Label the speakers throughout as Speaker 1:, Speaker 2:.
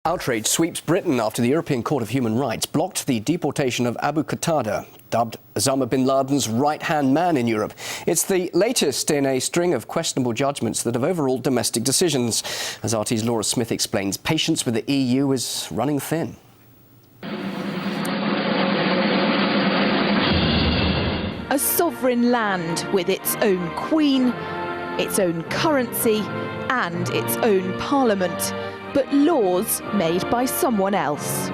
Speaker 1: Outrage sweeps Britain after the European Court of Human Rights blocked the deportation of Abu Qatada, dubbed Osama bin Laden's right-hand man in Europe. It's the latest in a string of questionable judgments that have overruled domestic decisions. As RT's Laura Smith explains, patience with the EU is running thin.
Speaker 2: A sovereign land with its own queen, its own currency and its own parliament, but laws made by someone else.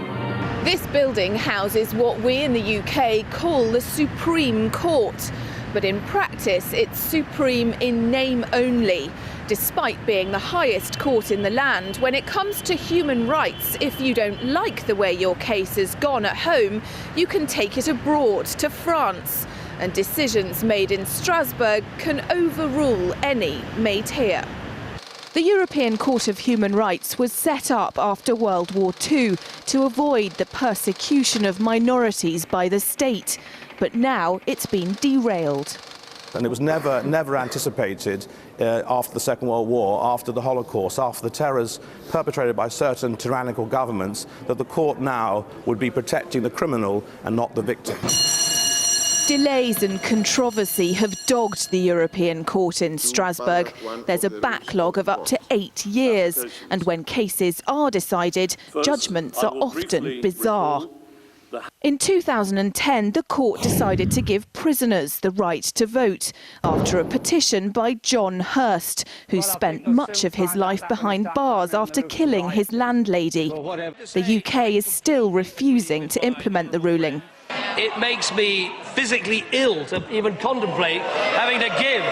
Speaker 2: This building houses what we in the UK call the Supreme Court, but in practice it's supreme in name only. Despite being the highest court in the land, when it comes to human rights, if you don't like the way your case has gone at home, you can take it abroad to France. And decisions made in Strasbourg can overrule any made here. The European Court of Human Rights was set up after World War II to avoid the persecution of minorities by the state, but now it's been derailed.
Speaker 3: And it was never anticipated after the Second World War, after the Holocaust, after the terrors perpetrated by certain tyrannical governments, that the court now would be protecting the criminal and not the victim.
Speaker 2: Delays and controversy have dogged the European Court in Strasbourg. There's a backlog of up to 8 years, and when cases are decided, judgments are often bizarre. In 2010, the court decided to give prisoners the right to vote after a petition by John Hurst, who spent much of his life behind bars after killing his landlady. The UK is still refusing to implement the ruling.
Speaker 4: It makes me physically ill to even contemplate having to give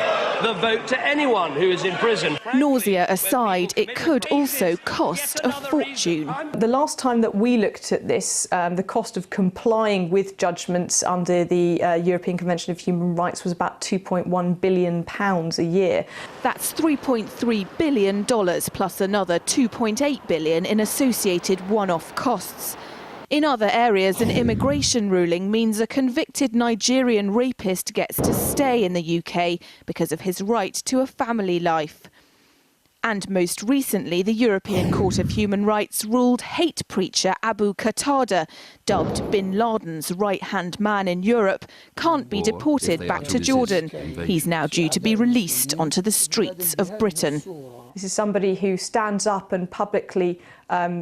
Speaker 4: the vote to anyone who is in prison.
Speaker 2: Nausea aside, it could also cost a fortune.
Speaker 5: The last time that we looked at this, the cost of complying with judgments under the European Convention of Human Rights was about £2.1 billion a year.
Speaker 2: That's $3.3 billion plus another $2.8 billion in associated one-off costs. In other areas, an immigration ruling means a convicted Nigerian rapist gets to stay in the UK because of his right to a family life. And most recently, the European Court of Human Rights ruled hate preacher Abu Qatada, dubbed bin Laden's right-hand man in Europe, can't be deported back to Jordan. He's now due to be released onto the streets of Britain.
Speaker 5: This is somebody who stands up and publicly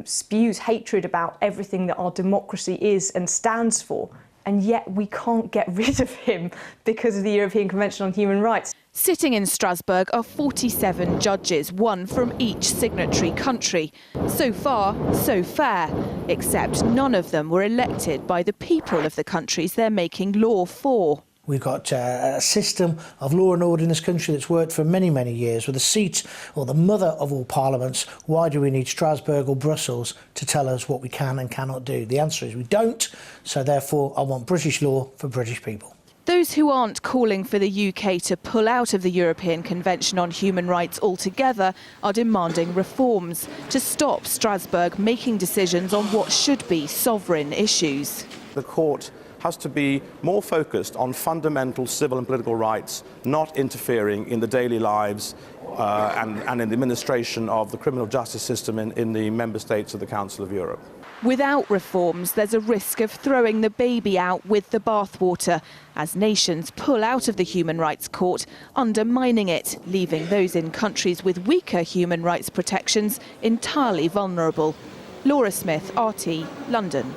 Speaker 5: spews hatred about everything that our democracy is and stands for, and yet we can't get rid of him because of the European Convention on Human Rights.
Speaker 2: Sitting in Strasbourg are 47 judges, one from each signatory country. So far, so fair, except none of them were elected by the people of the countries they're making law for.
Speaker 6: We've got a system of law and order in this country that's worked for many, many years, with the seat or the mother of all parliaments. Why do we need Strasbourg or Brussels to tell us what we can and cannot do? The answer is we don't, so therefore I want British law for British people.
Speaker 2: Those who aren't calling for the UK to pull out of the European Convention on Human Rights altogether are demanding reforms to stop Strasbourg making decisions on what should be sovereign issues.
Speaker 3: The court has to be more focused on fundamental civil and political rights, not interfering in the daily lives and in the administration of the criminal justice system in the member states of the Council of Europe.
Speaker 2: Without reforms, there's a risk of throwing the baby out with the bathwater as nations pull out of the Human Rights Court, undermining it, leaving those in countries with weaker human rights protections entirely vulnerable. Laura Smith, RT, London.